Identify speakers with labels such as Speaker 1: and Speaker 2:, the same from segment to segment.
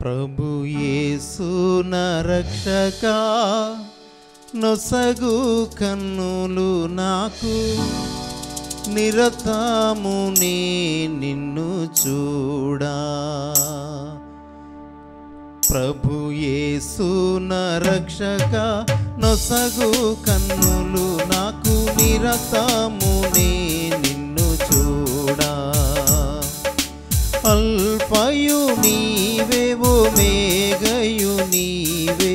Speaker 1: ప్రభు యేసు నా రక్షక, నొసగు కన్నులు నాకు, నిరతము నే నిన్ను చూడా. ప్రభు యేసు నా రక్షక, నొసగు కన్నులు నాకు, నిరతము నే నిన్ను చూడా. అల్పయు నీవే ఒమేగయు నీవే,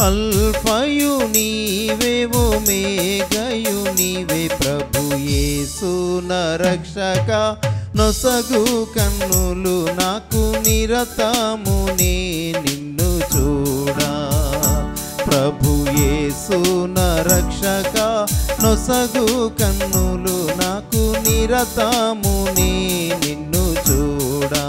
Speaker 1: అల్పయు నీవే ఒమేగయు నీవే. ప్రభు యేసు నా రక్షక, నొసగు కన్నులు నాకు, నిరతము నే నిన్ను చూడా. ప్రభు యేసు నా రక్షక, నొసగు కన్నులు నాకు, నిరతము నే నిన్ను చూడా.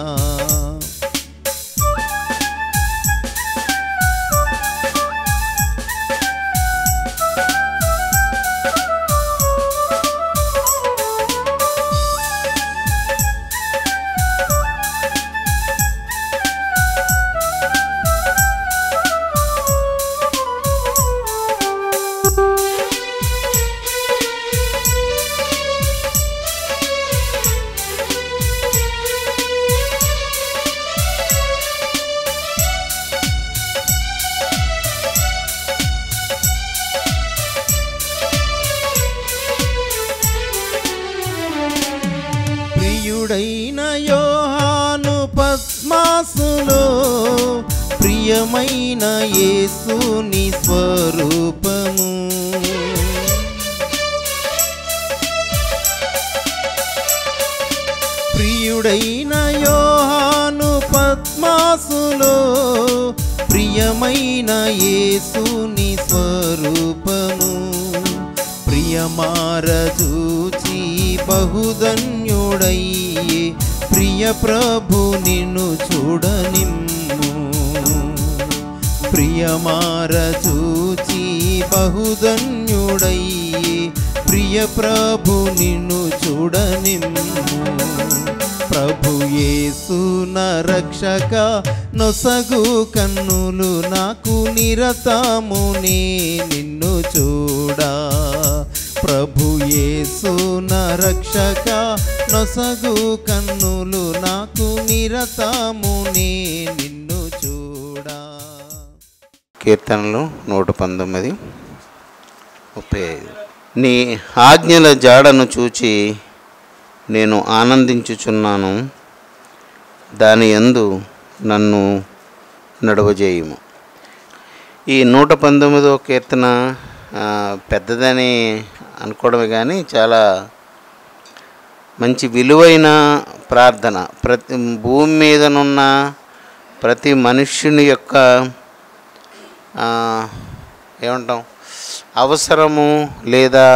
Speaker 1: ప్రియుడైన యోహాను పద్మాసులో, ప్రియమైన యేసుని స్వరూపము. ప్రియుడైన యోహాను పద్మాసులో, ప్రియమైన యేసుని స్వరూపము. ప్రియమారజూచి బహుధన్యుడయ్యే, ప్రియ ప్రభు నిన్ను చూడనిమ్ము. ప్రియమారజూచి బహుధన్యుడయ్యే, ప్రియ ప్రభు నిన్ను చూడనిమ్ము. ప్రభు యేసు నా రక్షక, నొసగు కన్నులు నాకు, నిరతము నే నిన్ను చూడా. ప్రభు యేసు నా రక్షక, నొసగు కన్నులు నాకు, నిరతము నే నిన్ను చూడా.
Speaker 2: కీర్తనలు 119:35. నీ ఆజ్ఞల జాడను చూచి నేను ఆనందించుచున్నాను, దాని యందు నన్ను నడవజేయుము. ఈ 119వ కీర్తన పెద్దదని అనుకోవడమే కానీ చాలా మంచి విలువైన ప్రార్థన. భూమి మీదనున్న ప్రతి మనుష్యుని యొక్క ఏమంటాం అవసరము లేదా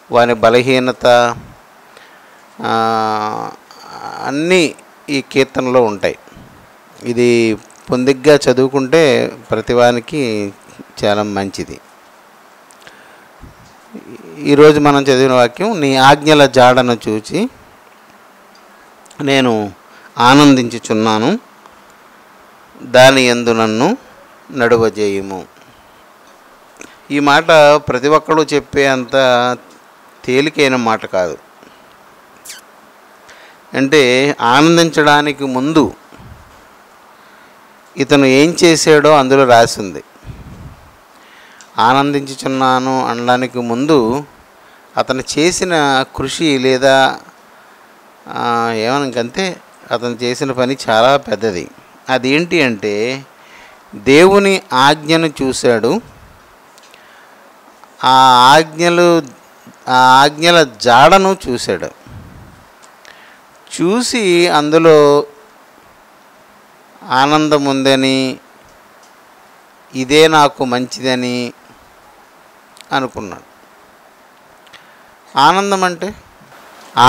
Speaker 2: వాని బలహీనత అన్నీ ఈ కీర్తనలో ఉంటాయి. ఇది పొందిగ్గా చదువుకుంటే ప్రతివానికి చాలా మంచిది. ఈరోజు మనం చదివిన వాక్యం, నీ ఆజ్ఞల జాడను చూచి నేను ఆనందించుచున్నాను, దాని యందు నన్ను నడువజేయుము. ఈ మాట ప్రతి ఒక్కరు చెప్పే అంత తేలికైన మాట కాదు. అంటే ఆనందించడానికి ముందు ఇతను ఏం చేశాడో అందులో రాసింది. ఆనందించుచున్నాను అనడానికి ముందు అతను చేసిన కృషి లేదా ఏమనకంతే అతను చేసిన పని చాలా పెద్దది. అదేంటి అంటే దేవుని ఆజ్ఞను చూశాడు. ఆ ఆజ్ఞల జాడను చూశాడు. చూసి అందులో ఆనందం ఉందని, ఇదే నాకు మంచిదని అనుకున్నాడు.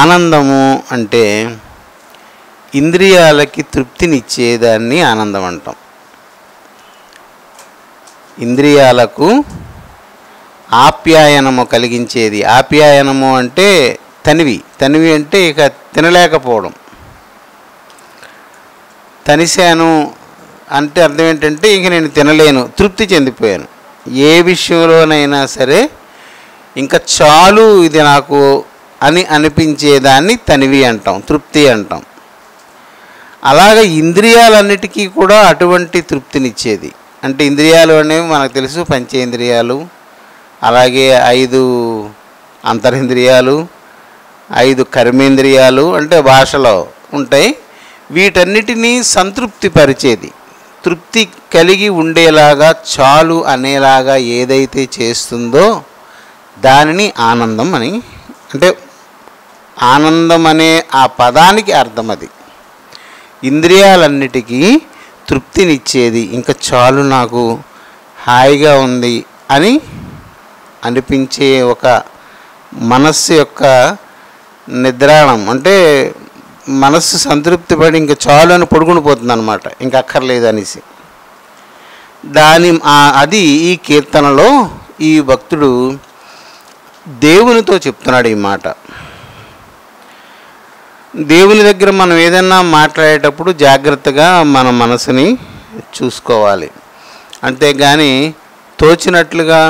Speaker 2: ఆనందము అంటే ఇంద్రియాలకి తృప్తినిచ్చేదాన్ని ఆనందం అంటాం. ఇంద్రియాలకు ఆప్యాయనము కలిగించేది. ఆప్యాయనము అంటే తనివి అంటే ఇక తినలేకపోవడం. తనిశాను అంటే అర్థం ఏంటంటే ఇంక నేను తినలేను, తృప్తి చెందిపోయాను. ఏ విషయంలోనైనా సరే ఇంకా చాలు ఇది నాకు అని అనిపించేదాన్ని తనివి అంటాం, తృప్తి అంటాం. అలాగే ఇంద్రియాలన్నిటికీ కూడా అటువంటి తృప్తినిచ్చేది. అంటే ఇంద్రియాలు అనేవి మనకు తెలుసు, పంచేంద్రియాలు, అలాగే 5 అంతరింద్రియాలు, 5 కర్మేంద్రియాలు అంటే భాషలో ఉంటాయి. వీటన్నిటినీ సంతృప్తి పరిచేది, తృప్తి కలిగి ఉండేలాగా, చాలు అనేలాగా ఏదైతే చేస్తుందో దానిని ఆనందం అని, అంటే ఆనందం అనే ఆ పదానికి అర్థం అది. ఇంద్రియాలన్నిటికీ తృప్తినిచ్చేది, ఇంకా చాలు నాకు హాయిగా ఉంది అని అనిపించే ఒక మనస్సు యొక్క నిద్రాణం. అంటే మనస్సు సంతృప్తి పడి ఇంకా చాలు అని పడుకుని పోతుంది అన్నమాట, ఇంకా అక్కర్లేదు అనేసి. అది ఈ కీర్తనలో ఈ భక్తుడు దేవునితో చెప్తున్నాడు ఈ మాట. దేవుని దగ్గర మనం ఏదైనా మాట్లాడేటప్పుడు జాగ్రత్తగా మన మనసుని చూసుకోవాలి. అంతేగాని తోచినట్లుగా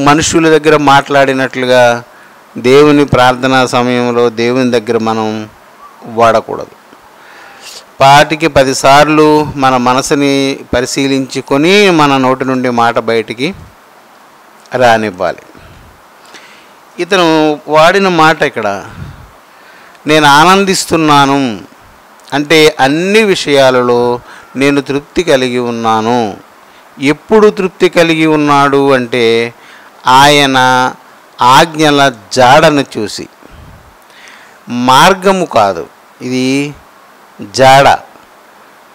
Speaker 2: మనుషుల దగ్గర మాట్లాడినట్లుగా దేవుని ప్రార్థనా సమయంలో దేవుని దగ్గర మనం వాడకూడదు. పాటికి 10 సార్లు మన మనసుని పరిశీలించుకొని మన నోటి నుండి మాట బయటికి రానివ్వాలి. ఇతను వాడిన మాట ఇక్కడ, నేను ఆనందిస్తున్నాను అంటే అన్ని విషయాలలో నేను తృప్తి కలిగి ఉన్నాను. ఎప్పుడు తృప్తి కలిగి ఉన్నాడు అంటే ఆయన ఆజ్ఞల జాడను చూసి. మార్గము కాదు, ఇది జాడ.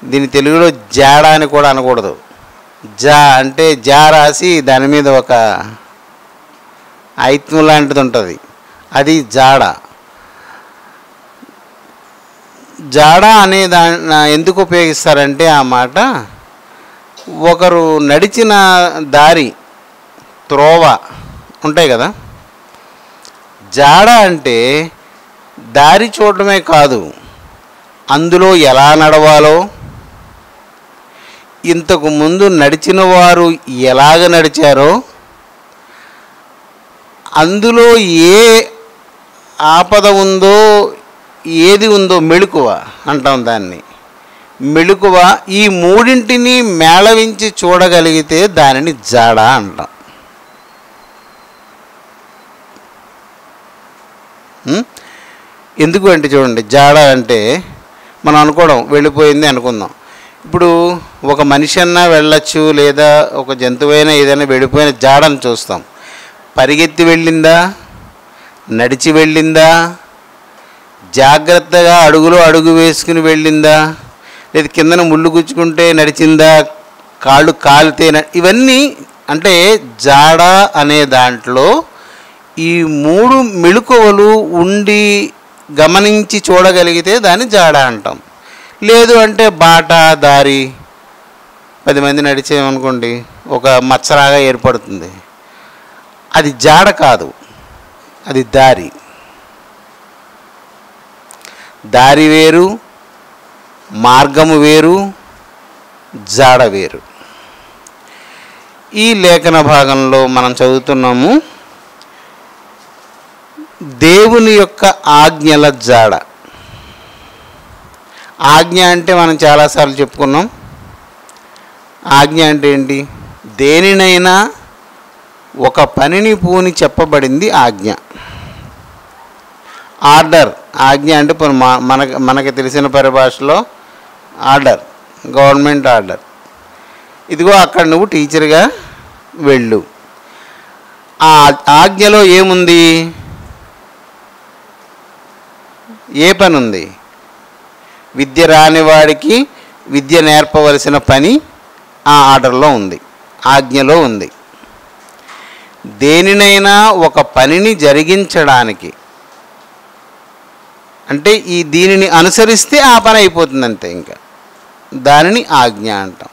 Speaker 2: దీని తెలుగులో జాడ అని కూడా అనకూడదు. జా అంటే జా రాసి దాని మీద ఒక ఐత్వం లాంటిది ఉంటుంది, అది జాడ. జాడ అనే ఎందుకు ఉపయోగిస్తారంటే ఆ మాట, ఒకరు నడిచిన దారి, త్రోవ ఉంటాయి కదా. జాడ అంటే దారి చూడటమే కాదు, అందులో ఎలా నడవాలో, ఇంతకు ముందు నడిచిన వారు ఎలాగ నడిచారో, అందులో ఏ ఆపద ఉందో, ఏది ఉందో, మెళుకువ అంటాం దాన్ని. మెళుకువ ఈ మూడింటిని మేళవించి చూడగలిగితే దానిని జాడ అంటాం. ఎందుకు అంటే చూడండి, జాడ అంటే మనం అనుకోవడం వెళ్ళిపోయింది అనుకుందాం. ఇప్పుడు ఒక మనిషి అన్నా వెళ్ళచ్చు, లేదా ఒక జంతువైనా ఏదైనా వెళ్ళిపోయిన జాడను చూస్తాం. పరిగెత్తి వెళ్ళిందా, నడిచి వెళ్ళిందా, జాగ్రత్తగా అడుగులో అడుగు వేసుకుని వెళ్ళిందా, లేదా కిందన ముళ్ళు గుచ్చుకుంటే నడిచిందా, కాళ్ళు కాలితే, ఇవన్నీ అంటే జాడ అనే దాంట్లో ఈ 3 మెళుకువలు ఉండి గమనించి చూడగలిగితే దాన్ని జాడ అంటాం. లేదు అంటే బాట, దారి, 10 మంది నడిచేమనుకోండి ఒక మచ్చలాగా ఏర్పడుతుంది, అది జాడ కాదు, అది దారి. దారి వేరు, మార్గము వేరు, జాడ వేరు. ఈ లేఖన భాగంలో మనం చదువుతున్నాము దేవుని యొక్క ఆజ్ఞల జాడ. ఆజ్ఞ అంటే మనం చాలాసార్లు చెప్పుకున్నాం. ఆజ్ఞ అంటే ఏంటి? దేనినైనా ఒక పనిని పూని చెప్పబడింది ఆజ్ఞ. ఆర్డర్, ఆజ్ఞ అంటే మనకు తెలిసిన పరిభాషలో ఆర్డర్, గవర్నమెంట్ ఆర్డర్. ఇదిగో అక్కడ నువ్వు టీచర్గా వెళ్ళు. ఆ ఆజ్ఞలో ఏముంది? ఏ పని ఉంది? విద్య రాని వాడికి విద్య నేర్పవలసిన పని ఆ ఆర్డర్లో ఉంది, ఆజ్ఞలో ఉంది. దేనినైనా ఒక పనిని జరిగించడానికి అంటే దీనిని అనుసరిస్తే ఆ పని అయిపోతుందంతే, ఇంకా దానిని ఆజ్ఞ అంటాం.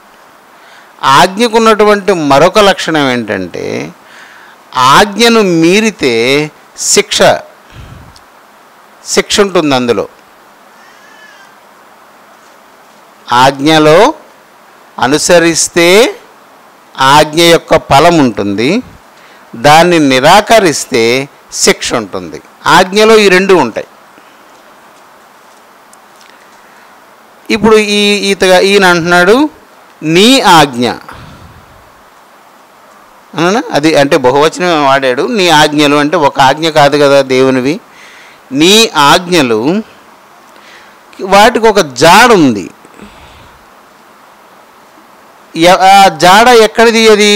Speaker 2: ఆజ్ఞకున్నటువంటి మరొక లక్షణం ఏంటంటే ఆజ్ఞను మీరితే శిక్ష ఉంటుంది అందులో. ఆజ్ఞలో అనుసరిస్తే ఆజ్ఞ యొక్క ఫలం ఉంటుంది, దాన్ని నిరాకరిస్తే శిక్ష ఉంటుంది. ఆజ్ఞలో ఈ రెండు ఉంటాయి. ఇప్పుడు ఈయన అంటున్నాడు నీ ఆజ్ఞ అన్నా, అది అంటే బహువచనం వాడాడు. నీ ఆజ్ఞలు అంటే ఒక ఆజ్ఞ కాదు కదా దేవునివి. నీ ఆజ్ఞలు, వాటికి ఒక జాడ ఉంది. ఆ జాడ ఎక్కడిది? అది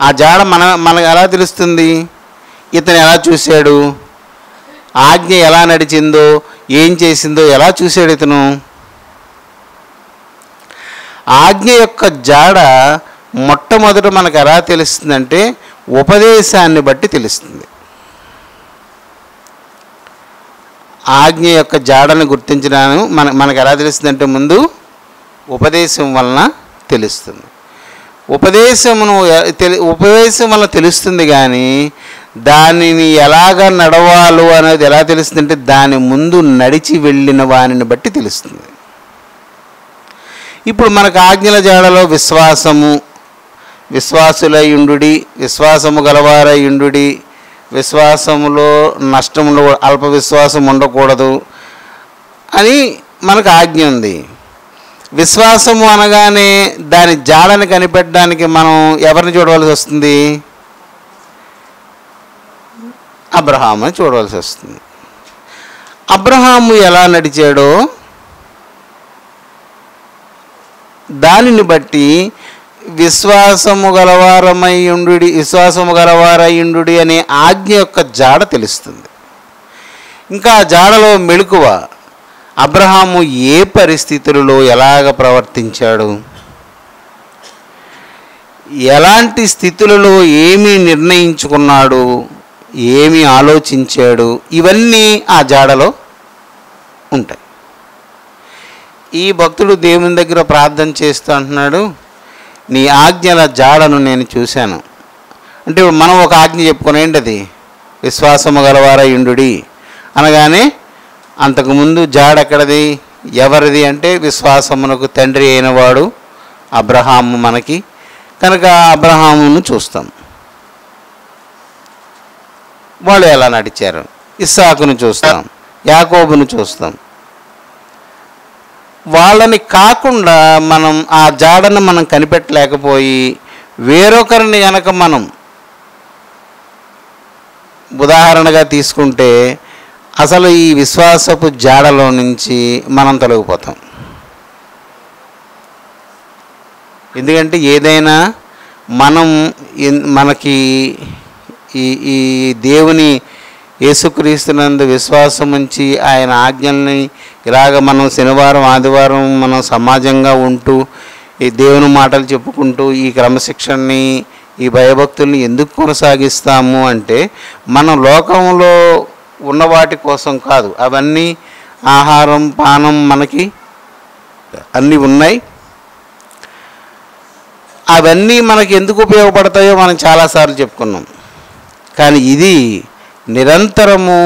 Speaker 2: ఆ జాడ మనకు ఎలా తెలుస్తుంది? ఇతను ఎలా చూశాడు, ఆజ్ఞ ఎలా నడిచిందో, ఏం చేసిందో ఎలా చూశాడు ఇతను? ఆజ్ఞ యొక్క జాడ మొట్టమొదట మనకు ఎలా తెలుస్తుందంటే ఉపదేశాన్ని బట్టి తెలుస్తుంది. ఆజ్ఞ యొక్క జాడను గుర్తించడానికి మనకు ఎలా తెలుస్తుందంటే ముందు ఉపదేశం వలన తెలుస్తుంది. ఉపదేశం వలన తెలుస్తుంది, కానీ దానిని ఎలాగ నడవాలో అనేది ఎలా తెలుస్తుందంటే దాని ముందు నడిచి వెళ్ళిన వానిని బట్టి తెలుస్తుంది. ఇప్పుడు మనకు ఆజ్ఞల జాడలో విశ్వాసులయుండుడి, విశ్వాసము గలవారయుండుడి, విశ్వాసములో నష్టములో అల్ప విశ్వాసం ఉండకూడదు అని మనకు ఆజ్ఞ ఉంది. విశ్వాసము అనగానే దాని జాడని కనిపెట్టడానికి మనం ఎవరిని చూడవలసి వస్తుంది? అబ్రహాముని చూడవలసి వస్తుంది. అబ్రహాము ఎలా నడిచాడో దానిని బట్టి విశ్వాసము గలవారయుండుడి అనే ఆజ్ఞ యొక్క జాడ తెలుస్తుంది. ఇంకా ఆ జాడలో మెళుకువ, అబ్రహాము ఏ పరిస్థితులలో ఎలాగ ప్రవర్తించాడు, ఎలాంటి స్థితులలో ఏమి నిర్ణయించుకున్నాడు, ఏమి ఆలోచించాడు, ఇవన్నీ ఆ జాడలో ఉంటాయి. ఈ భక్తుడు దేవుని దగ్గర ప్రార్థన చేస్తూ అంటున్నాడు, నీ ఆజ్ఞల జాడను నేను చూశాను. అంటే మనం ఒక ఆజ్ఞ చెప్పుకుని ఏంటది? విశ్వాసము గలవారయుండుడి అనగానే అంతకుముందు జాడ ఎక్కడది, ఎవరిది అంటే విశ్వాసమునకు తండ్రి అయినవాడు అబ్రహాము మనకి. కనుక అబ్రహామును చూస్తాం, వాళ్ళు ఎలా నడిచారు. ఇస్సాకును చూస్తాం, యాకోబును చూస్తాం. వాళ్ళని కాకుండా మనం ఆ జాడను మనం కనిపెట్టలేకపోయి వేరొకరిని కనుక మనం ఉదాహరణగా తీసుకుంటే అసలు ఈ విశ్వాసపు జాడలో నుంచి మనం తొలగిపోతాం. ఎందుకంటే ఏదైనా మనకి ఈ దేవుని యేసుక్రీస్తునందు విశ్వాసం ఉంచి ఆయన ఆజ్ఞల్ని ఇలాగ మనం శనివారం ఆదివారం మనం సమాజంగా ఉంటూ ఈ దేవుని మాటలు చెప్పుకుంటూ ఈ క్రమశిక్షణని ఈ భయభక్తుల్ని ఎందుకు కొనసాగిస్తాము అంటే మనం లోకంలో ఉన్న వాటి కోసం కాదు. అవన్నీ ఆహారం పానం మనకి అన్నీ ఉన్నాయి. అవన్నీ మనకి ఎందుకు ఉపయోగపడతాయో మనం చాలాసార్లు చెప్పుకున్నాం. కానీ ఇది నిరంతరము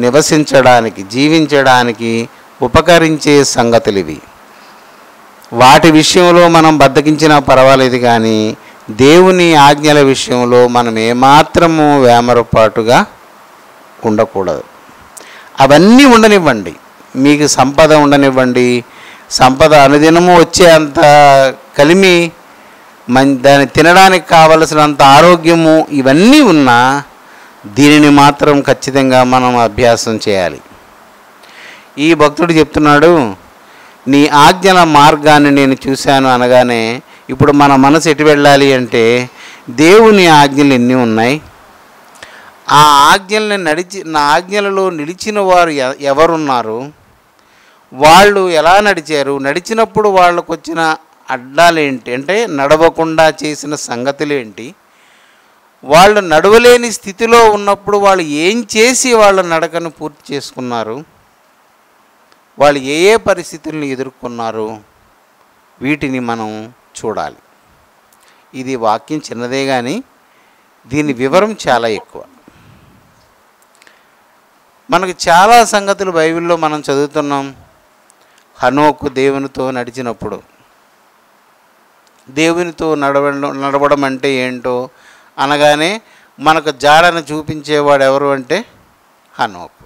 Speaker 2: నివసించడానికి జీవించడానికి ఉపకరించే సంగతులు ఇవి. వాటి విషయంలో మనం బద్దకించినా పర్వాలేదు, కానీ దేవుని ఆజ్ఞల విషయంలో మనం ఏమాత్రము వేమరపాటుగా ఉండకూడదు. అవన్నీ ఉండనివ్వండి, మీకు సంపద ఉండనివ్వండి, సంపద అనుదినము వచ్చే అంత కలిమి దాన్ని తినడానికి కావలసినంత ఆరోగ్యము ఇవన్నీ ఉన్నా దీనిని మాత్రం ఖచ్చితంగా మనం అభ్యాసం చేయాలి. ఈ భక్తుడు చెప్తున్నాడు, నీ ఆజ్ఞల మార్గాన్ని నేను చూశాను అనగానే ఇప్పుడు మన మనసు ఎటు వెళ్ళాలి అంటే దేవుని ఆజ్ఞలు ఎన్ని ఉన్నాయి, ఆ ఆజ్ఞల్ని నా ఆజ్ఞలలో నిలిచిన వారు ఎవరున్నారు, వాళ్ళు ఎలా నడిచారు, నడిచినప్పుడు వాళ్ళకు వచ్చిన అడ్డాలేంటి అంటే నడవకుండా చేసిన సంగతులేంటి, వాళ్ళు నడవలేని స్థితిలో ఉన్నప్పుడు వాళ్ళు ఏం చేసి వాళ్ళ నడకను పూర్తి చేసుకున్నారు, వాళ్ళు ఏ ఏ పరిస్థితులను ఎదుర్కొన్నారు, వీటిని మనం చూడాలి. ఇది వాక్యం చిన్నదే కానీ దీని వివరం చాలా ఎక్కువ. మనకు చాలా సంగతులు బైబిల్లో మనం చదువుతున్నాం. హనోకు దేవునితో నడిచినప్పుడు దేవునితో నడవడం అంటే ఏంటో అనగానే మనకు జాడను చూపించేవాడు ఎవరు అంటే హనోకు.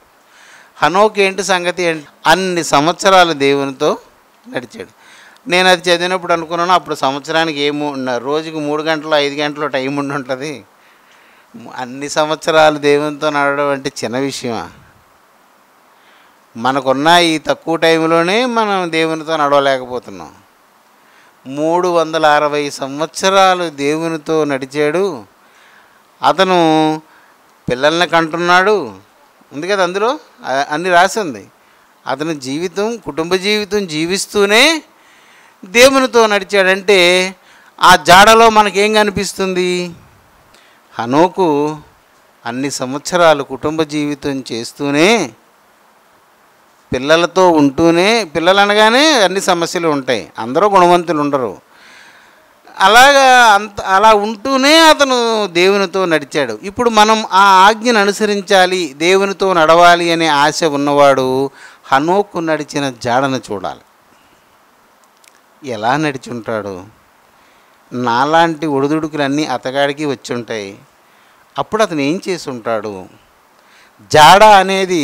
Speaker 2: హనోకు ఏంటి సంగతి అంటే అన్ని సంవత్సరాలు దేవునితో నడిచాడు. నేను అది చదివినప్పుడు అనుకున్నాను, అప్పుడు సంవత్సరానికి రోజుకి 3 గంటలు 5 గంటలు టైం ఉండి ఉంటుంది. అన్ని సంవత్సరాలు దేవునితో నడవడం అంటే చిన్న విషయమా? మనకున్న ఈ తక్కువ టైంలోనే మనం దేవునితో నడవలేకపోతున్నాం. 360 సంవత్సరాలు దేవునితో నడిచాడు. అతను పిల్లల్ని కంటున్నాడు, ఉంది కదా అందులో అన్ని రాసి ఉంది. అతని జీవితం, కుటుంబ జీవితం జీవిస్తూనే దేవునితో నడిచాడంటే ఆ జాడలో మనకేం కనిపిస్తుంది? హనోకు అన్ని సంవత్సరాలు కుటుంబ జీవితం చేస్తూనే, పిల్లలతో ఉంటూనే, పిల్లలు అనగానే అన్ని సమస్యలు ఉంటాయి, అందరూ గుణవంతులు ఉండరు, అలా ఉంటూనే అతను దేవునితో నడిచాడు. ఇప్పుడు మనం ఆ ఆజ్ఞను అనుసరించాలి, దేవునితో నడవాలి అనే ఆశ ఉన్నవాడు హనోకు నడిచిన జాడను చూడాలి. ఎలా నడిచుంటాడు? నాలాంటి ఒడిదుడుకులన్నీ అతగాడికి వచ్చి ఉంటాయి. అప్పుడు అతను ఏం చేసి ఉంటాడు? జాడ అనేది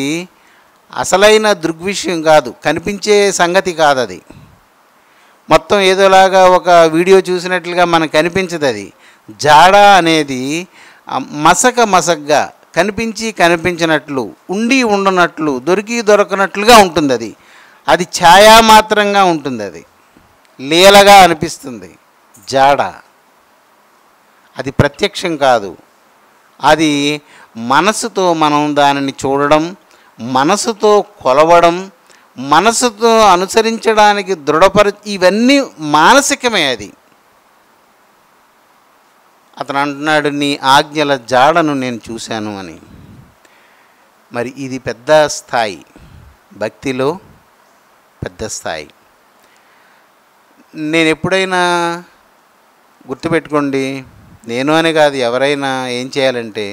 Speaker 2: అసలైన దృగ్విషయం కాదు, కనిపించే సంగతి కాదు. అది మొత్తం ఏదోలాగా ఒక వీడియో చూసినట్లుగా మనకు కనిపించదు. అది జాడ అనేది మసకగా కనిపించి కనిపించినట్లు, ఉండి ఉండనట్లు, దొరికి దొరకనట్లుగా ఉంటుంది. అది ఛాయామాత్రంగా ఉంటుంది, అది లీలగా అనిపిస్తుంది. జాడ అది ప్రత్యక్షం కాదు. అది మనసుతో మనం దానిని చూడడం, మనసుతో కొలవడం, మనసుతో అనుసరించడానికి ఇవన్నీ మానసికమే. అది అతను అంటున్నాడు, నీ ఆజ్ఞల జాడను నేను చూశాను అని. మరి ఇది పెద్ద స్థాయి, భక్తిలో పెద్ద స్థాయి. నేను ఎప్పుడైనా గుర్తుపెట్టుకోండి, నేను అని కాదు, ఎవరైనా ఏం చేయాలంటే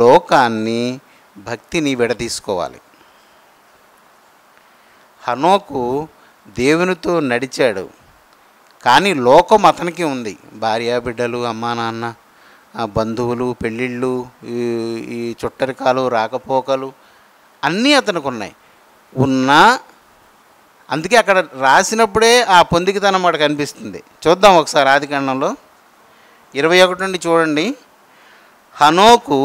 Speaker 2: లోకాన్ని, భక్తిని విడదీసుకోవాలి. హనోకు దేవునితో నడిచాడు, కానీ లోకం అతనికి ఉంది. భార్య బిడ్డలు, అమ్మా నాన్న, బంధువులు, పెళ్ళిళ్ళు, ఈ చుట్టరికాలు, రాకపోకలు అన్నీ అతనికి ఉన్నాయి. అందుకే అక్కడ రాసినప్పుడే ఆ పొందికతనం మనకు కనిపిస్తుంది. చూద్దాం ఒకసారి ఆదికాండంలో 21 నుండి చూడండి. హనోకు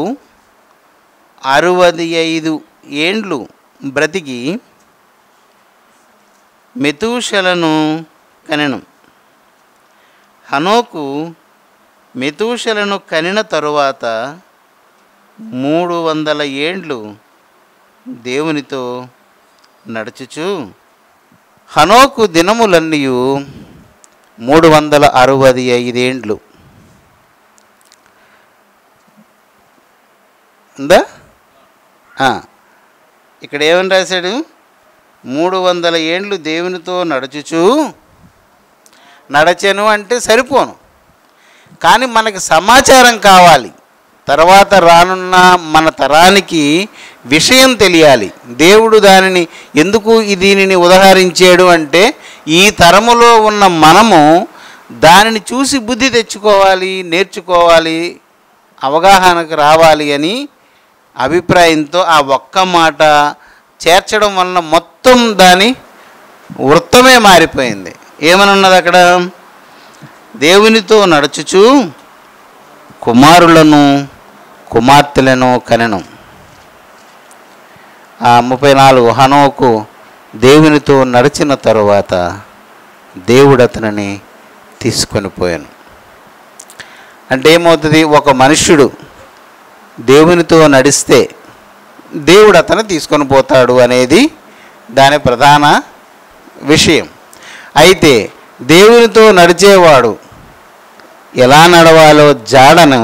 Speaker 2: 65 ఏండ్లు బ్రతికి మెతూషలను కనెను. హనోకు మెతూషలను కనిన తరువాత 300 ఏండ్లు దేవునితో నడుచుచు, హనోకు దినములన్నీ 365 ఏండ్లు. ఉందా? ఇక్కడ ఏమని రాశాడు? 300 ఏండ్లు దేవునితో నడచెను అంటే సరిపోను, కానీ మనకి సమాచారం కావాలి. తర్వాత రానున్న మన తరానికి విషయం తెలియాలి. దేవుడు దానిని ఎందుకు దీనిని ఉదహరించాడు అంటే, ఈ తరములో ఉన్న మనము దానిని చూసి బుద్ధి తెచ్చుకోవాలి, నేర్చుకోవాలి, అవగాహనకు రావాలి అని అభిప్రాయంతో ఆ ఒక్క మాట చేర్చడం వలన మొత్తం దాని వృత్తమే మారిపోయింది. ఏమని ఉన్నది అక్కడ? దేవునితో నడుచుచు కుమారులను కుమార్తెలను కనెను. 34 హనోకు దేవునితో నడిచిన తరువాత దేవుడు అతనిని తీసుకొని పోయాను. అంటే ఏమవుతుంది? ఒక మనుష్యుడు దేవునితో నడిస్తే దేవుడు అతను తీసుకొని పోతాడు అనేది దాని ప్రధాన విషయం. అయితే దేవునితో నడిచేవాడు ఎలా నడవాలో జాడను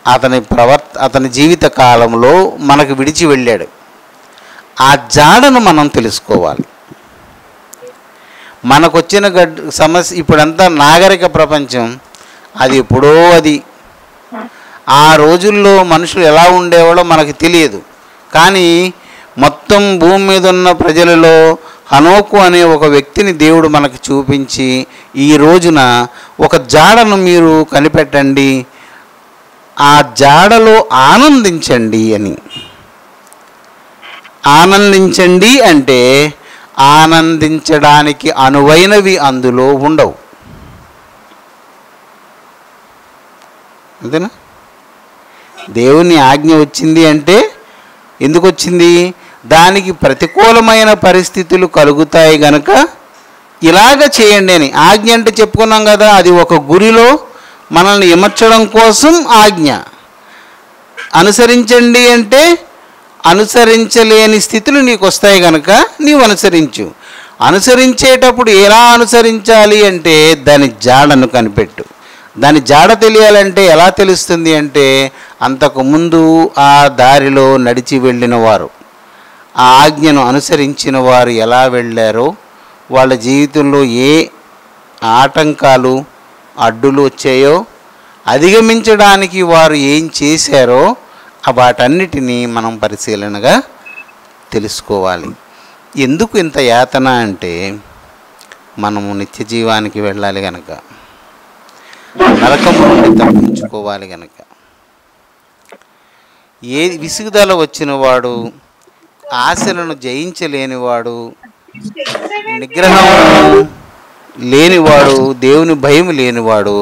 Speaker 2: అతని జీవిత కాలంలో మనకు విడిచి వెళ్ళాడు. ఆ జాడను మనం తెలుసుకోవాలి. మనకొచ్చిన సమస్య ఇప్పుడంతా నాగరిక ప్రపంచం, అది ఎప్పుడో ఆ రోజుల్లో మనుషులు ఎలా ఉండేవాడో మనకు తెలియదు. కానీ మొత్తం భూమి మీద ఉన్న ప్రజలలో హనోకు అనే ఒక వ్యక్తిని దేవుడు మనకు చూపించి ఈ రోజున ఒక జాడను మీరు కనిపెట్టండి, ఆ జాడలో ఆనందించండి అని. ఆనందించండి అంటే ఆనందించడానికి అనువైనవి అందులో ఉండవు. అంతేనా? దేవుని ఆజ్ఞ వచ్చింది అంటే ఎందుకు వచ్చింది? దానికి ప్రతికూలమైన పరిస్థితులు కలుగుతాయి గనక ఇలాగ చేయండి అని. ఆజ్ఞ అంటే చెప్పుకున్నాం కదా, అది ఒక గురిలో మనల్ని ఇమర్చడం కోసం ఆజ్ఞ. అనుసరించండి అంటే అనుసరించలేని స్థితులు నీకు వస్తాయి కనుక నీవు అనుసరించు. అనుసరించేటప్పుడు ఎలా అనుసరించాలి అంటే దాని జాడను కనిపెట్టు. దాని జాడ తెలియాలంటే ఎలా తెలుస్తుంది అంటే అంతకుముందు ఆ దారిలో నడిచి వెళ్ళిన వారు, ఆ ఆజ్ఞను అనుసరించిన వారు ఎలా వెళ్ళారో, వాళ్ళ జీవితంలో ఏ ఆటంకాలు అడ్డులు వచ్చాయో, అధిగమించడానికి వారు ఏం చేశారో వాటన్నిటినీ మనం పరిశీలనగా తెలుసుకోవాలి. ఎందుకు ఇంత యాతన అంటే మనము నిత్య జీవానికి వెళ్ళాలి కనుక, నరకము నుండి తప్పించుకోవాలి కనుక. ఏ విసుగుదల వచ్చినవాడు, ఆశలను జయించలేనివాడు, నిగ్రహం లేనివాడు, దేవుని భయం లేనివాడు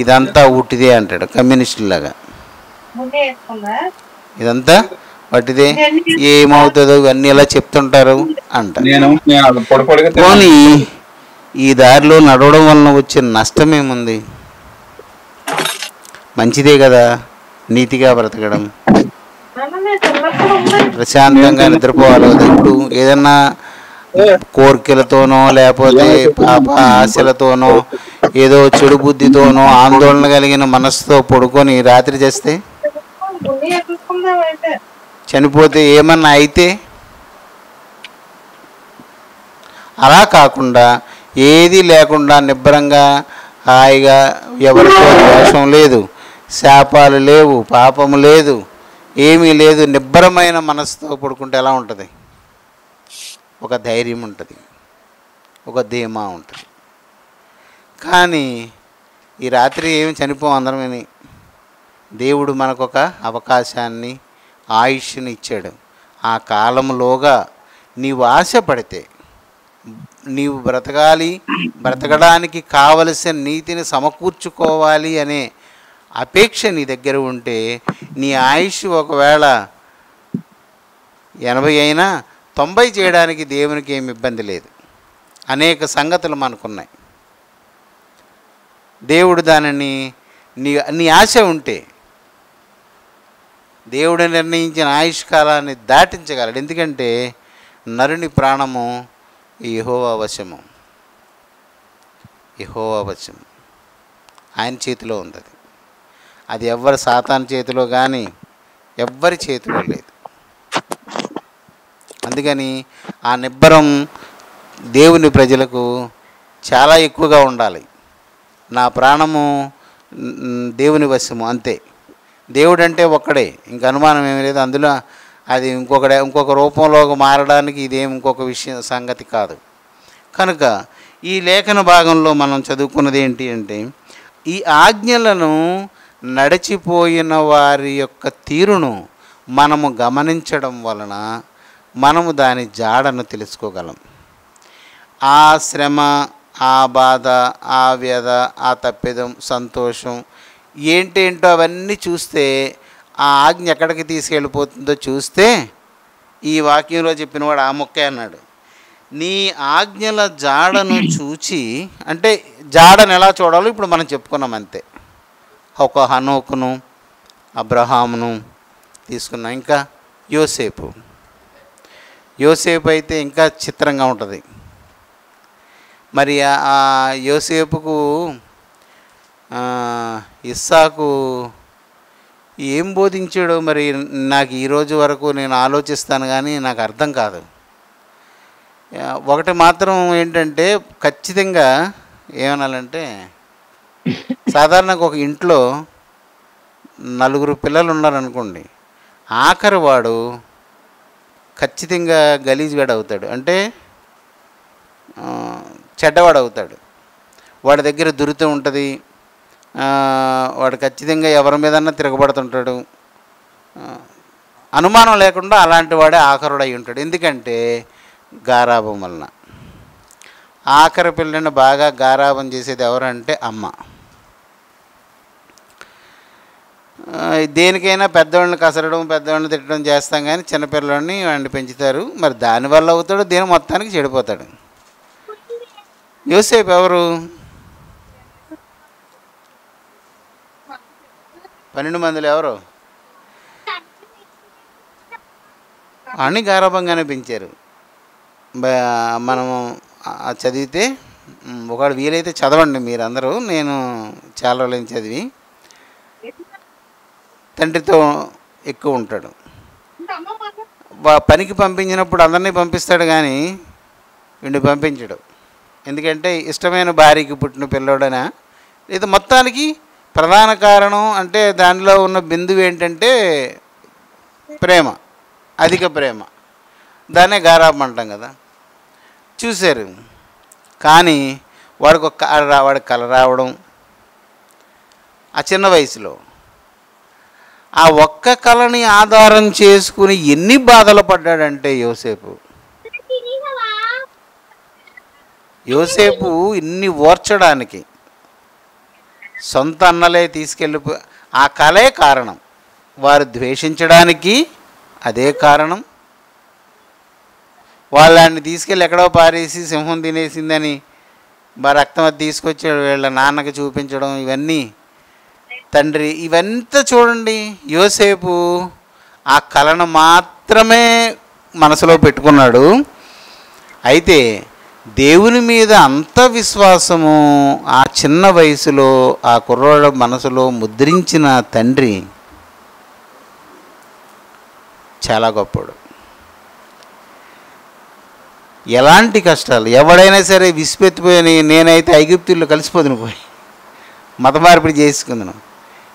Speaker 2: ఇదంతా ఉట్టిదే అంటాడు కమ్యూనిస్టులాగా. ఇదంతా వట్టిదే, ఏమవుతుందో ఇవన్నీ ఎలా చెప్తుంటారు అంటారు. పోనీ ఈ దారిలో నడవడం వలన వచ్చే నష్టమేముంది? మంచిదే కదా నీతిగా బ్రతకడం, ప్రశాంతంగా నిద్రపోవాలి కదా. ఇప్పుడు ఏదన్నా కోరికలతోనో లేకపోతే పాప ఆశలతోనో ఏదో చెడు బుద్ధితోనో ఆందోళన కలిగిన మనసుతో పడుకొని రాత్రి చేస్తే, చనిపోతే ఏమన్నా అయితే, అలా కాకుండా ఏది లేకుండా నిబ్బరంగా హాయిగా, ఎవరితో ద్వేషం లేదు, శాపాలు లేవు, పాపము లేదు, ఏమీ లేదు, నిబ్బరమైన మనసుతో పడుకుంటే ఎలా ఉంటుంది? ఒక ధైర్యం ఉంటుంది, ఒక ధీమా ఉంటుంది. కానీ ఈ రాత్రి ఏమి చనిపోం అందరమని. దేవుడు మనకొక అవకాశాన్ని, ఆయుష్ని ఇచ్చాడు. ఆ కాలంలోగా నీవు ఆశపడితే, నీవు బ్రతకాలి, బ్రతకడానికి కావలసిన నీతిని సమకూర్చుకోవాలి అనే అపేక్ష నీ దగ్గర ఉంటే, నీ ఆయుష్ ఒకవేళ 80 అయినా 90 చేయడానికి దేవునికి ఏమి ఇబ్బంది లేదు. అనేక సంగతులు మనకున్నాయి. దేవుడు దానిని నీ ఆశ ఉంటే దేవుడు నిర్ణయించిన ఆయుష్ కాలాన్ని దాటించగలడు. ఎందుకంటే నరుని ప్రాణము యెహోవా వశము, యెహోవా వశము, ఆయన చేతిలో ఉంది. అది ఎవ్వరి సాతాను చేతిలో కానీ ఎవ్వరి చేతిలో లేదు. అందుకని ఆ నిబ్బరం దేవుని ప్రజలకు చాలా ఎక్కువగా ఉండాలి. నా ప్రాణము దేవుని వశము, అంతే. దేవుడు అంటే ఒక్కడే, ఇంక అనుమానం ఏమీ లేదు అందులో. అది ఇంకొక రూపంలో మారడానికి ఇదేం ఇంకొక విషయం సంగతి కాదు. కనుక ఈ లేఖన భాగంలో మనం చదువుకున్నది ఏంటి అంటే, ఈ ఆజ్ఞలను నడిచిపోయిన వారి యొక్క తీరును మనము గమనించడం వలన మనము దాని జాడను తెలుసుకోగలం. ఆ శ్రమ, ఆ బాధ, ఆ వ్యధ, ఆ తప్పిదం, సంతోషం ఏంటేంటో అవన్నీ చూస్తే, ఆ ఆజ్ఞ ఎక్కడికి తీసుకెళ్ళిపోతుందో చూస్తే, ఈ వాక్యంలో చెప్పినవాడు ఆ మొక్కే అన్నాడు. నీ ఆజ్ఞల జాడను చూచి, అంటే జాడను ఎలా చూడాలో ఇప్పుడు మనం చెప్పుకున్నాం అంతే. ఒక హనోకును, అబ్రహామును తీసుకున్నాం. ఇంకా యోసేపు అయితే ఇంకా చిత్రంగా ఉంటుంది. మరి ఆ యోసేపుకు ఇస్సాకు ఏం బోధించాడో మరి నాకు ఈరోజు వరకు నేను ఆలోచిస్తాను కానీ నాకు అర్థం కాదు. ఒకటి మాత్రం ఏంటంటే ఖచ్చితంగా ఏమనాలంటే, సాధారణంగా ఒక ఇంట్లో 4 పిల్లలు ఉన్నారనుకోండి, ఆఖరి వాడు ఖచ్చితంగా గలీజ్గాడు అవుతాడు. అంటే చెడ్డవాడు అవుతాడు. వాడి దగ్గర దురిత ఉంటుంది, వాడు ఖచ్చితంగా ఎవరి మీదన్నా తిరగబడుతుంటాడు. అనుమానం లేకుండా అలాంటి వాడే ఆఖరుడు అయి ఉంటాడు. ఎందుకంటే గారాబం వలన. ఆఖరి పిల్లని బాగా గారాబం చేసేది ఎవరంటే అమ్మ. దేనికైనా పెద్దవాళ్ళని కసరడం, పెద్దవాళ్ళని తిట్టడం చేస్తాం, కానీ చిన్నపిల్లవాడిని వాడిని పెంచుతారు. మరి దానివల్ల అవుతాడు, దీని మొత్తానికి చెడిపోతాడు. యోసేపు ఎవరు? 12 మందిలో ఎవరు? అని గారాబంగానే పెంచారు. మనము చదివితే ఒకవేళ వీలైతే చదవండి మీరందరూ. నేను చాలా రోజులు చదివి, తండ్రితో ఎక్కువ ఉంటాడు. పనికి పంపించినప్పుడు అందరినీ పంపిస్తాడు, కానీ వీడిని పంపించడు. ఎందుకంటే ఇష్టమైన భార్యకి పుట్టిన పిల్లోడనా, లేదా మొత్తానికి ప్రధాన కారణం అంటే దానిలో ఉన్న బిందువు ఏంటంటే ప్రేమ, అధిక ప్రేమ. దాన్నే గారాబం అంటాం కదా. చూశారు, కానీ వాడికి కల రావడం ఆ చిన్న వయసులో, ఆ ఒక్క కళని ఆధారం చేసుకుని ఎన్ని బాధలు పడ్డాడంటే యోసేపు ఇన్ని ఓర్చడానికి సొంత అన్నలే తీసుకెళ్ళిపో, ఆ కళే కారణం. వారు ద్వేషించడానికి అదే కారణం. వాళ్ళని తీసుకెళ్ళి ఎక్కడో పారేసి సింహం తినేసిందని రక్తం అది తీసుకొచ్చి వీళ్ళ నాన్నకి చూపించడం, ఇవన్నీ తండ్రి ఇవంతా చూడండి. యోసేపు ఆ కళను మాత్రమే మనసులో పెట్టుకున్నాడు. అయితే దేవుని మీద అంత విశ్వాసము ఆ చిన్న వయసులో ఆ కుర్రోడ మనసులో ముద్రించిన తండ్రి చాలా గొప్పడు. ఎలాంటి కష్టాలు ఎవడైనా సరే విసిపెత్తిపోయి, నేనైతే ఐగుప్తుల్లో కలిసిపోదును, పోయి మత మార్పిడి చేసుకుందును,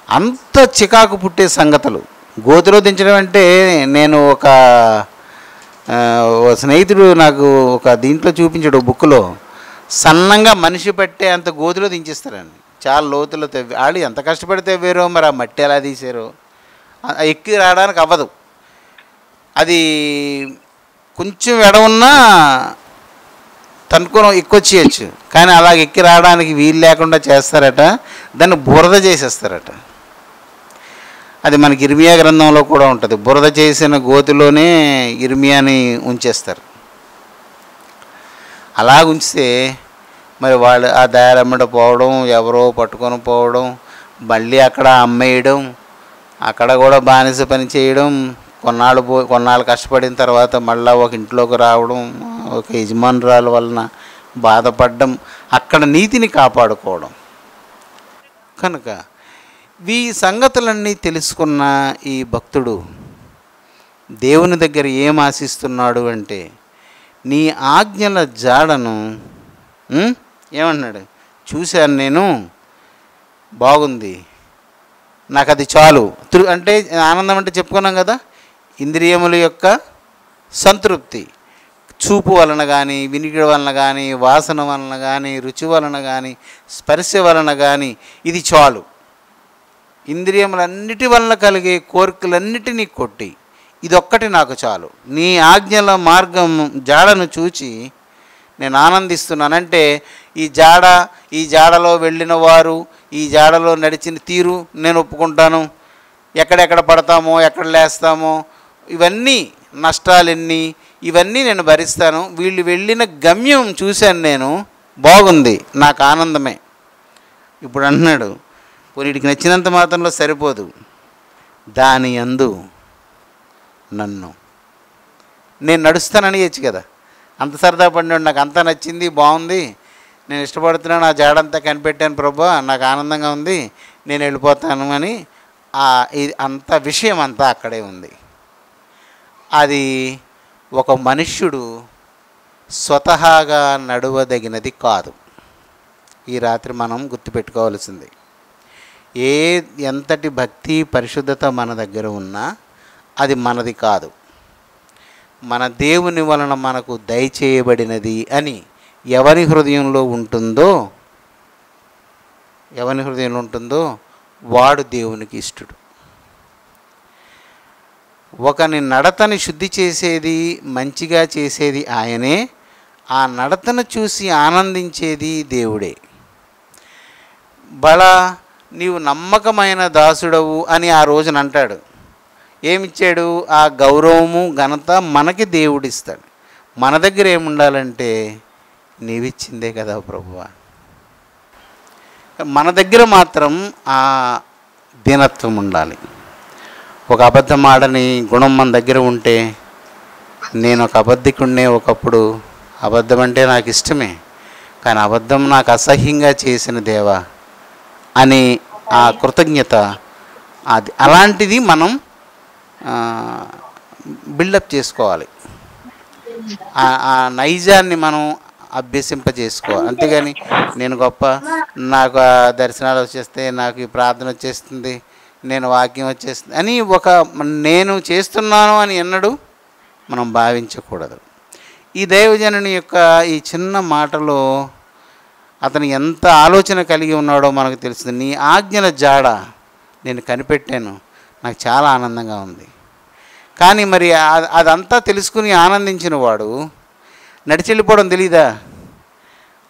Speaker 2: అంత చికాకు పుట్టే సంగతులు. గోతులో దించడం అంటే, నేను ఒక స్నేహితుడు నాకు ఒక దీంట్లో చూపించాడు, బుక్లో సన్నంగా మనిషి పట్టే అంత గోతులో దించేస్తారండి. చాలా లోతులో తవ్వి, వాళ్ళు ఎంత కష్టపడి తవ్వారో, మరి ఆ మట్టి ఎలా తీసారో, ఎక్కి రావడానికి అవ్వదు. అది కొంచెం ఎడవున్నా తనుకొని ఎక్కొచ్చేయచ్చు, కానీ అలాగ ఎక్కి రావడానికి వీలు లేకుండా చేస్తారట. దాన్ని బురద చేసేస్తారట. అది మనకి ఇర్మియా గ్రంథంలో కూడా ఉంటుంది. బురద చేసిన గోతిలోనే ఇర్మియాని ఉంచేస్తారు. అలా ఉంచితే మరి వాళ్ళు ఆ దారమ్మడ పోవడం, ఎవరో పట్టుకొని పోవడం, మళ్ళీ అక్కడ అమ్మేయడం, అక్కడ కూడా బానిస పని చేయడం, కొన్నాళ్ళు కష్టపడిన తర్వాత మళ్ళీ ఒక ఇంట్లోకి రావడం, ఒక యజమానురాల వలన బాధపడడం, అక్కడ నీతిని కాపాడుకోవడం. కనుక ఈ సంగతులన్నీ తెలుసుకున్న ఈ భక్తుడు దేవుని దగ్గర ఏం ఆశిస్తున్నాడు అంటే, నీ ఆజ్ఞల జాడను ఏమన్నాడు, చూశాను నేను, బాగుంది, నాకు అది చాలు. అంటే ఆనందం అంటే చెప్పుకున్నాం కదా, ఇంద్రియముల యొక్క సంతృప్తి. చూపు వలన కానీ, వినికిడి వలన కానీ, వాసన వలన కానీ, రుచి వలన కానీ, స్పర్శ వలన కానీ ఇది చాలు. ఇంద్రియములన్నిటి వలన కలిగే కోరికలన్నిటినీ కొట్టి ఇదొక్కటి నాకు చాలు. నీ ఆజ్ఞల మార్గం జాడను చూచి నేను ఆనందిస్తున్నానంటే, ఈ జాడలో వెళ్ళిన వారు, ఈ జాడలో నడిచిన తీరు నేను ఒప్పుకుంటాను. ఎక్కడెక్కడ పడతామో, ఎక్కడ లేస్తామో, ఇవన్నీ నష్టాలెన్ని, ఇవన్నీ నేను భరిస్తాను. వీళ్ళు వెళ్ళిన గమ్యం చూశాను నేను, బాగుంది, నాకు ఆనందమే. ఇప్పుడు అంటున్నాడు, వీడికి నచ్చినంత మాత్రంలో సరిపోదు, దాని యందు నన్ను నేను నడుస్తానని చెప్పు కదా. అంత సరదా పడినాడు, నాకు అంతా నచ్చింది, బాగుంది, నేను ఇష్టపడుతున్నాను, ఆ జాడంతా కనిపెట్టాను ప్రభా, నాకు ఆనందంగా ఉంది, నేను వెళ్ళిపోతాను అని అంత విషయం అంతా అక్కడే ఉంది. అది ఒక మనుష్యుడు స్వతహాగా నడవదగినది కాదు. ఈ రాత్రి మనం గుర్తుపెట్టుకోవాల్సింది, ఎంతటి భక్తి పరిశుద్ధత మన దగ్గర ఉన్నా అది మనది కాదు, మన దేవుని వలన మనకు దయచేయబడినది అని ఎవరి హృదయంలో ఉంటుందో వాడు దేవునికి ఇష్టడు. ఒకని నడతని శుద్ధి చేసేది, మంచిగా చేసేది ఆయనే. ఆ నడతను చూసి ఆనందించేది దేవుడే. బలా నీవు నమ్మకమైన దాసుడవు అని ఆ రోజున అంటాడు. ఏమిచ్చాడు? ఆ గౌరవము, ఘనత మనకి దేవుడిస్తాడు. మన దగ్గర ఏముండాలంటే నీవిచ్చిందే కదా ప్రభువా. మన దగ్గర మాత్రం ఆ దీనత్వం ఉండాలి. ఒక అబద్ధం ఆడని గుణం మన దగ్గర ఉంటే, నేను ఒక అబద్ధికుడినే, ఒకప్పుడు అబద్ధం అంటే నాకు ఇష్టమే, కానీ అబద్ధం నాకు అసహ్యంగా చేసిన దేవా అని ఆ కృతజ్ఞత, అది అలాంటిది మనం బిల్డప్ చేసుకోవాలి. ఆ నైజాన్ని మనం అభ్యసింపజేసుకోవాలి. అంతేగాని నేను గొప్ప, నాకు దర్శనాలు వచ్చేస్తే, నాకు ఈ ప్రార్థన వచ్చేస్తుంది, నేను వాక్యం వచ్చేస్తుంది అని నేను చేస్తున్నాను అని ఎన్నడూ మనం భావించకూడదు. ఈ దైవజనుని యొక్క ఈ చిన్న మాటలో అతను ఎంత ఆలోచన కలిగి ఉన్నాడో మనకు తెలుస్తుంది. నీ ఆజ్ఞల జాడ నేను కనిపెట్టాను, నాకు చాలా ఆనందంగా ఉంది. కానీ మరి అదంతా తెలుసుకుని ఆనందించిన వాడు నడిచి వెళ్ళిపోవడం తెలీదా?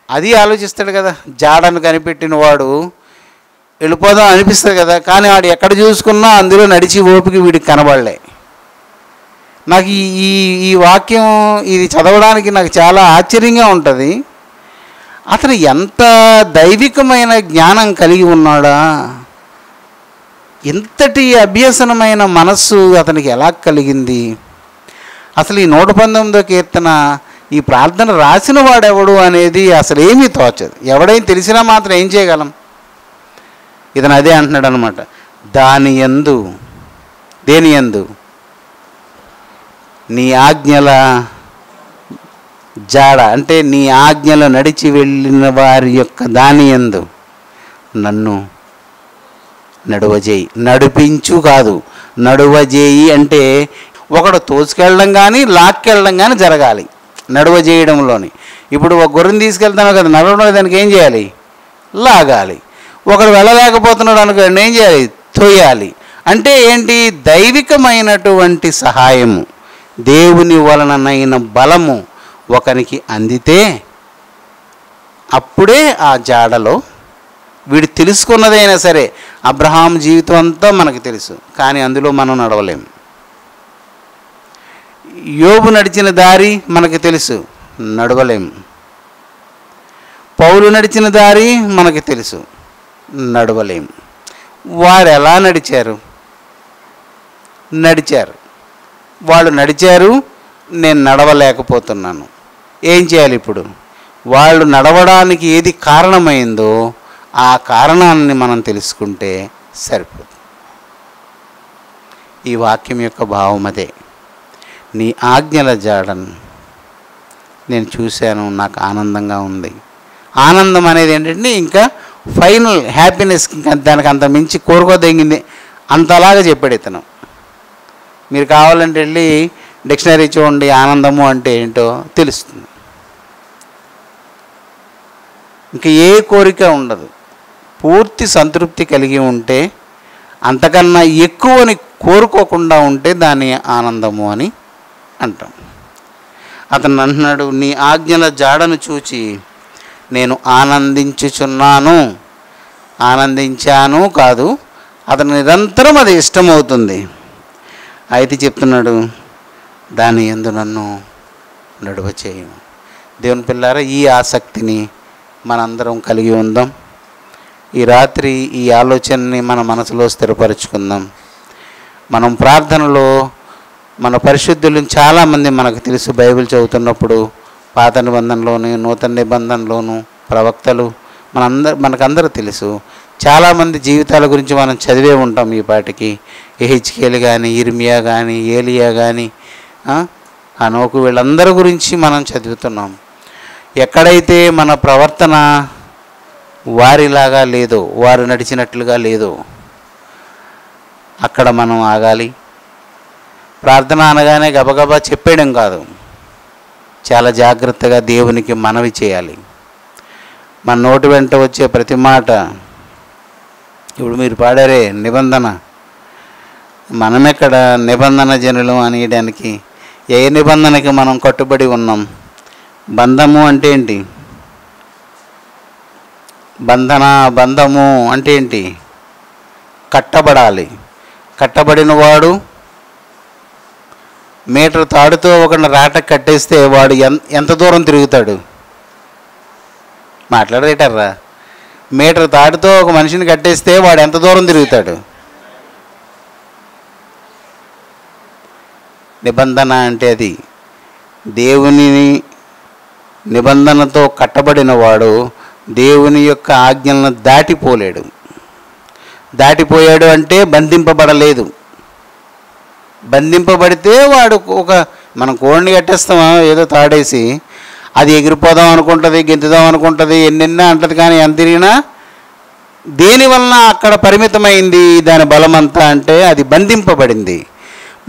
Speaker 2: అది ఆలోచిస్తాడు కదా. జాడను కనిపెట్టిన వాడు వెళ్ళిపోదాం అనిపిస్తుంది కదా, కానీ వాడు ఎక్కడ చూసుకున్నా అందులో నడిచి ఓపిక వీడికి కనబడలే. నాకు ఈ వాక్యం ఇది చదవడానికి నాకు చాలా ఆశ్చర్యంగా ఉంటుంది. అతను ఎంత దైవికమైన జ్ఞానం కలిగి ఉన్నాడా, ఎంతటి అభ్యసనమైన మనస్సు అతనికి ఎలా కలిగింది. అసలు ఈ 119వ కీర్తన, ఈ ప్రార్థన రాసిన వాడెవడు అనేది అసలు ఏమీ తోచదు. ఎవడైనా తెలిసినా మాత్రం ఏం చేయగలం? ఇతను అదే అంటున్నాడు అనమాట. దేని యందు నీ ఆజ్ఞల జాడ, అంటే నీ ఆజ్ఞలు నడిచి వెళ్ళిన వారి యొక్క దాని యందు నన్ను నడువజేయి. నడిపించు కాదు, నడువజేయి అంటే ఒకడు తోసుకెళ్ళడం కానీ లాక్కెళ్ళడం కానీ జరగాలి నడువజేయడంలోని. ఇప్పుడు ఒక గొర్రెని తీసుకెళ్తాను కదా, నడవడం దానికి ఏం చేయాలి? లాగాలి. ఒకడు వెళ్ళలేకపోతున్నాడు అనుకోండి, ఏం చేయాలి? తోయాలి. అంటే ఏంటి? దైవికమైనటువంటి సహాయము, దేవుని వలననైన బలము ఒకరికి అందితే అప్పుడే ఆ జాడలో వీడు తెలుసుకున్నదైనా సరే. అబ్రహాం జీవితం అంతా మనకు తెలుసు, కానీ అందులో మనం నడవలేము. యోబు నడిచిన దారి మనకు తెలుసు, నడవలేము. పౌలు నడిచిన దారి మనకు తెలుసు, నడవలేము. వారు ఎలా నడిచారు? వాళ్ళు నడిచారు, నేను నడవలేకపోతున్నాను. ఏం చేయాలి ఇప్పుడు? వాళ్ళు నడవడానికి ఏది కారణమైందో ఆ కారణాన్ని మనం తెలుసుకుంటే సరిపోతుంది. ఈ వాక్యం యొక్క భావం అదే. నీ ఆజ్ఞల జాడను నేను చూశాను, నాకు ఆనందంగా ఉంది. ఆనందం అనేది ఏంటంటే ఇంకా ఫైనల్ హ్యాపీనెస్, దానికి అంత మించి కోరుకోదగింది అంతలాగా చెప్పాడు ఇతను. మీరు కావాలంటే వెళ్ళి డిక్షనరీ చూడండి, ఆనందము అంటే ఏంటో తెలుస్తుంది. ఇంకా ఏ కోరిక ఉండదు. పూర్తి సంతృప్తి కలిగి ఉంటే, అంతకన్నా ఎక్కువని కోరుకోకుండా ఉంటే దాన్ని ఆనందము అని అంటాం. అతను అంటున్నాడు, నీ ఆజ్ఞల జాడను చూచి నేను ఆనందించాను కాదు, అతను నిరంతరం అది ఇష్టమవుతుంది. అయితే చెప్తున్నాడు, దాని యందు నన్ను నడువచేయు. దేవుని పిల్లారా, ఈ ఆసక్తిని మనందరం కలిగి ఉందాం. ఈ రాత్రి ఈ ఆలోచనని మన మనసులో స్థిరపరుచుకుందాం. మనం ప్రార్థనలో మన పరిశుద్ధులను చాలామంది మనకు తెలుసు. బైబిల్ చదువుతున్నప్పుడు పాత నిబంధనలోను నూతన నిబంధనలోను ప్రవక్తలు మనకందరూ తెలుసు. చాలామంది జీవితాల గురించి మనం చదివే ఉంటాం. ఈ పాటికి ఎహెచ్కేలు కానీ, ఇర్మియా కానీ, ఏలియా కానీ, హనోకు, వీళ్ళందరి గురించి మనం చదువుతున్నాం. ఎక్కడైతే మన ప్రవర్తన వారిలాగా లేదో, వారు నడిచినట్లుగా లేదో, అక్కడ మనం ఆగాలి. ప్రార్థన అనగానే గబగబా చెప్పేయడం కాదు. చాలా జాగ్రత్తగా దేవునికి మనవి చేయాలి. మన నోటి వెంట వచ్చే ప్రతి మాట, ఇప్పుడు మీరు పాడారే నిబంధన, మనమెక్కడ నిబంధన జనులు అనేయడానికి? ఏ నిబంధనకి మనం కట్టుబడి ఉన్నాం? బంధము అంటే ఏంటి? బంధము అంటే ఏంటి? కట్టబడాలి. కట్టబడిన వాడు మీటర్ తాడుతో ఒకరిని రాట కట్టేస్తే వాడు ఎంత దూరం తిరుగుతాడు? మాట్లాడేటారా? మీటర్ తాడుతో ఒక మనిషిని కట్టేస్తే వాడు ఎంత దూరం తిరుగుతాడు? నిబంధన అంటే అది. దేవుని నిబంధనతో కట్టబడిన వాడు దేవుని యొక్క ఆజ్ఞలను దాటిపోలేడు. దాటిపోయాడు అంటే బంధింపబడలేదు. బంధింపబడితే వాడు మనం కోడిని కట్టేస్తామా ఏదో తాడేసి, అది ఎగిరిపోదాం అనుకుంటుంది, గెంతుదాం అనుకుంటుంది, ఎన్నెన్నో అంటది, కానీ ఎంత తిరిగినా దేనివలన అక్కడ పరిమితమైంది దాని బలమంతా అంటే అది బంధింపబడింది.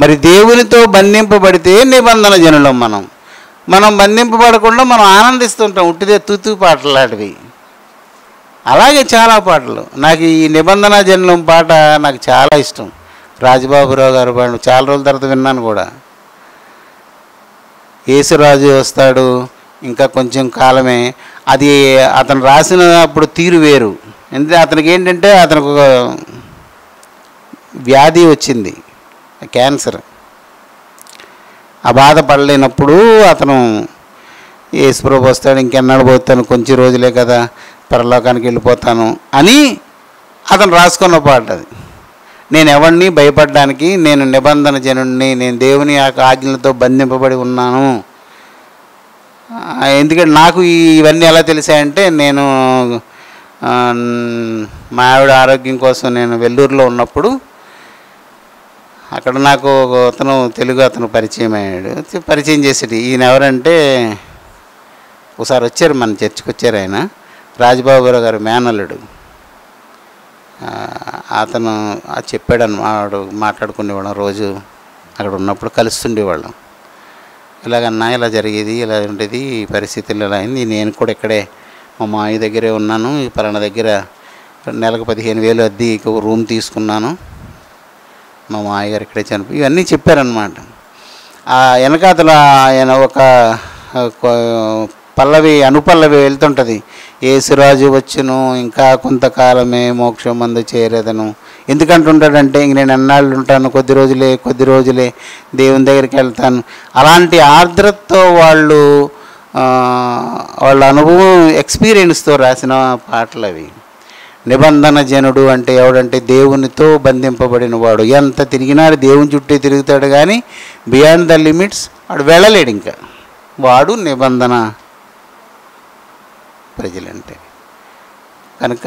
Speaker 2: మరి దేవునితో బంధింపబడితే నిబంధన జనులం. మనం బంధింపబడకుండా మనం ఆనందిస్తుంటాం. ఉట్టిదే తూతూ పాటలు లాంటివి. అలాగే చాలా పాటలు. నాకు ఈ నిబంధన జనులం పాట నాకు చాలా ఇష్టం. రాజబాబురావు గారు పాడు, చాలా రోజుల తర్వాత విన్నాను కూడా. యేసురాజు వస్తాడు ఇంకా కొంచెం కాలమే. అది అతను రాసినప్పుడు తీరు వేరు. ఎందుకంటే అతనికి ఏంటంటే అతనికి ఒక వ్యాధి వచ్చింది, క్యాన్సర్. ఆ బాధపడలేనప్పుడు అతను యేసుప్రభు వస్తాడు, ఇంకెన్నాడు పోతాను, కొంచెం రోజులే కదా, పరలోకానికి వెళ్ళిపోతాను అని అతను రాసుకున్న పాట అది. నేను ఎవరిని భయపడడానికి, నేను నిబంధన జనుడిని, నేను దేవుని యొక్క ఆజ్ఞలతో బంధింపబడి ఉన్నాను. ఎందుకంటే నాకు ఇవన్నీ ఎలా తెలిసాయంటే, నేను మా ఆవిడ ఆరోగ్యం కోసం నేను వెల్లూరులో ఉన్నప్పుడు అక్కడ నాకు అతను తెలుగు అతను పరిచయం అయ్యాడు. పరిచయం చేసేటి ఈయన ఎవరంటే, ఒకసారి వచ్చారు మన చర్చికి వచ్చారు, ఆయన రాజబాబురావు గారు మేనల్లుడు. అతను చెప్పాడు అన్నమాట, మాట్లాడుకునేవాళ్ళం రోజు అక్కడ ఉన్నప్పుడు కలుస్తుండేవాళ్ళం. ఇలాగన్నా ఇలా జరిగేది, ఇలా ఉండేది, ఈ పరిస్థితులు ఇలా అయింది. నేను కూడా ఇక్కడే మా మాయ దగ్గరే ఉన్నాను, ఈ పలానా దగ్గర నెలకు 15,000 అద్దె రూమ్ తీసుకున్నాను, మా మాయగారు ఇక్కడే చనిపోయి, ఇవన్నీ చెప్పారనమాట. వెనకాతల ఆయన ఒక పల్లవి అనుపల్లవి వెళ్తుంటుంది, యేసురాజు వచ్చును ఇంకా కొంతకాలమే మోక్షం మందు చేరేదను. ఎందుకంటుంటాడంటే, ఇంక నేను ఎన్నాళ్ళు ఉంటాను, కొద్ది రోజులే దేవుని దగ్గరికి వెళ్తాను. అలాంటి ఆర్ద్రతతో వాళ్ళ అనుభవం ఎక్స్పీరియన్స్తో రాసిన పాటలు అవి. నిబంధన జనుడు అంటే ఎవడంటే దేవునితో బంధింపబడిన వాడు. ఎంత తిరిగినాడు దేవుని చుట్టూ తిరుగుతాడు, కానీ బియాండ్ ద లిమిట్స్ వాడు వెళ్ళలేడు. ఇంకా వాడు నిబంధన ప్రజలంటే. కనుక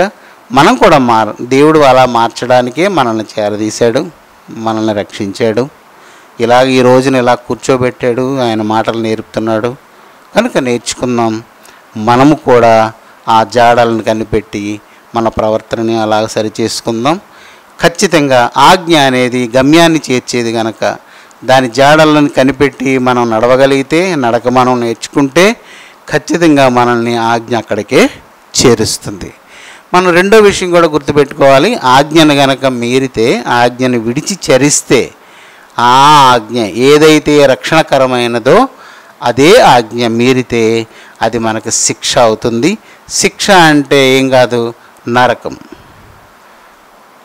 Speaker 2: మనం కూడా దేవుడు అలా మార్చడానికే మనల్ని చేరదీశాడు, మనల్ని రక్షించాడు. ఇలాగ ఈ రోజున ఇలా కూర్చోబెట్టాడు, ఆయన మాటలు నేర్పుతున్నాడు. కనుక నేర్చుకుందాం. మనము కూడా ఆ జాడలను కనిపెట్టి మన ప్రవర్తనని అలాగ సరిచేసుకుందాం. ఖచ్చితంగా ఆజ్ఞ అనేది గమ్యాన్ని చేర్చేది కనుక దాని జాడలను కనిపెట్టి మనం నడవగలిగితే, నడక మనం నేర్చుకుంటే ఖచ్చితంగా మనల్ని ఆజ్ఞ అక్కడికే చేరుస్తుంది. మనం రెండో విషయం కూడా గుర్తుపెట్టుకోవాలి. ఆజ్ఞను గనక మీరితే, ఆజ్ఞను విడిచి చరిస్తే, ఆ ఆజ్ఞ ఏదైతే రక్షణకరమైనదో అదే ఆజ్ఞ మీరితే అది మనకు శిక్ష అవుతుంది. శిక్ష అంటే ఏం కాదు, నరకం.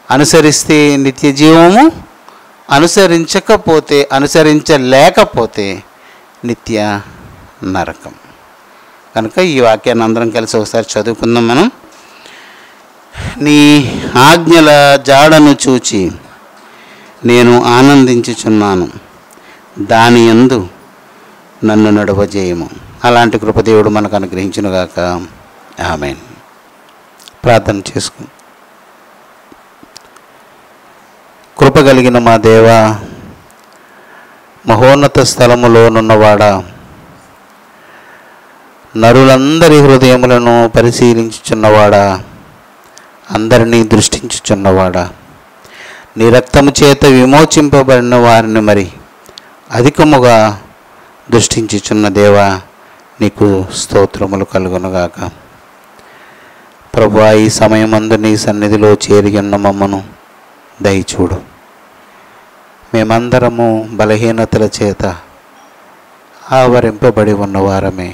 Speaker 2: అనుసరిస్తే నిత్య జీవము, అనుసరించలేకపోతే నిత్య నరకం. కనుక ఈ వాక్యాన్ని అందరం కలిసి ఒకసారి చదువుకుందాం మనం. నీ ఆజ్ఞల జాడను చూచి నేను ఆనందించుచున్నాను, దాని యందు నన్ను నడవజేయము. అలాంటి కృపదేవుడు మనకు అనుగ్రహించునుగాక. ఆమేన్. ప్రార్థన చేసుకు. కృప కలిగిన మా దేవా, మహోన్నత స్థలములోనున్నవాడా, నరులందరి హృదయములను పరిశీలించుచున్నవాడా, అందరినీ దృష్టించుచున్నవాడా, నీ రక్తము చేత విమోచింపబడిన వారిని మరి అధికముగా దృష్టించుచున్న దేవా, నీకు స్తోత్రములు కలుగునుగాక. ప్రభువా, ఈ సమయమందు నీ సన్నిధిలో చేరి ఉన్న మమ్మను దయచూడు. మేమందరము బలహీనతల చేత ఆవరింపబడి ఉన్నవారమే.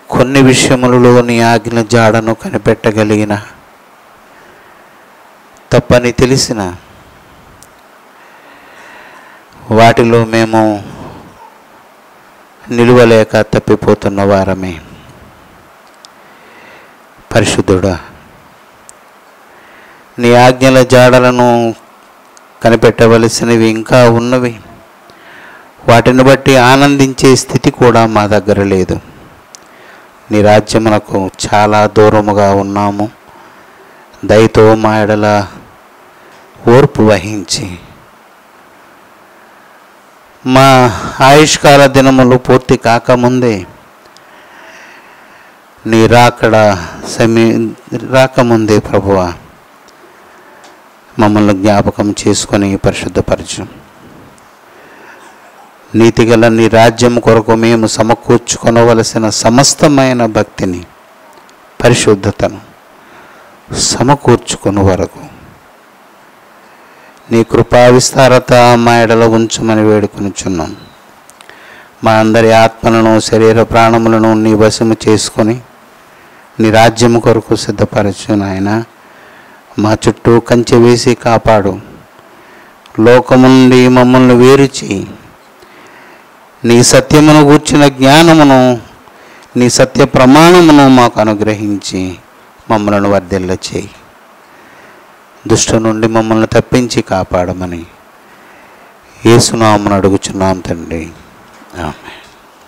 Speaker 2: కొన్ని విషయములలో నీ ఆజ్ఞ జాడను కనిపెట్టగలిగిన, తప్పని తెలిసిన వాటిలో మేము నిలువలేక తప్పిపోతున్న వారమే. పరిశుద్ధుడా, నీ ఆజ్ఞల జాడలను కనిపెట్టవలసినవి ఇంకా ఉన్నవి. వాటిని బట్టి ఆనందించే స్థితి కూడా మా దగ్గర లేదు. నీ రాజ్యమునకు చాలా దూరముగా ఉన్నాము. దయతో మా ఎడల ఓర్పు వహించి మా ఆయుష్కాల దినములు పూర్తి కాకముందే నీ రాకముందే ప్రభువా మమ్మల్ని జ్ఞాపకం చేసుకొని పరిశుద్ధపరచు. నీతిగల నీ రాజ్యం కొరకు మేము సమకూర్చుకొనవలసిన సమస్తమైన భక్తిని, పరిశుద్ధతను సమకూర్చుకుని వరకు నీ కృపా విస్తారత మా ఎడల ఉంచమని వేడుకొనుచున్నాం. మా అందరి ఆత్మలను, శరీర ప్రాణములను నీ వశము చేసుకొని నీ రాజ్యము కొరకు సిద్ధపరచు నాయన. మా చుట్టూ కంచె వేసి కాపాడు. లోకము నుండి మమ్మల్ని వేరు చేయి. నీ సత్యమును గూర్చిన జ్ఞానమును, నీ సత్య ప్రమాణమును మాకు అనుగ్రహించి మమ్మల్ని వర్ధిల్ల చేయి. దుష్టు నుండి మమ్మల్ని తప్పించి కాపాడమని యేసు నామమున అడుగుచున్నాం తండ్రి. ఆమేన్.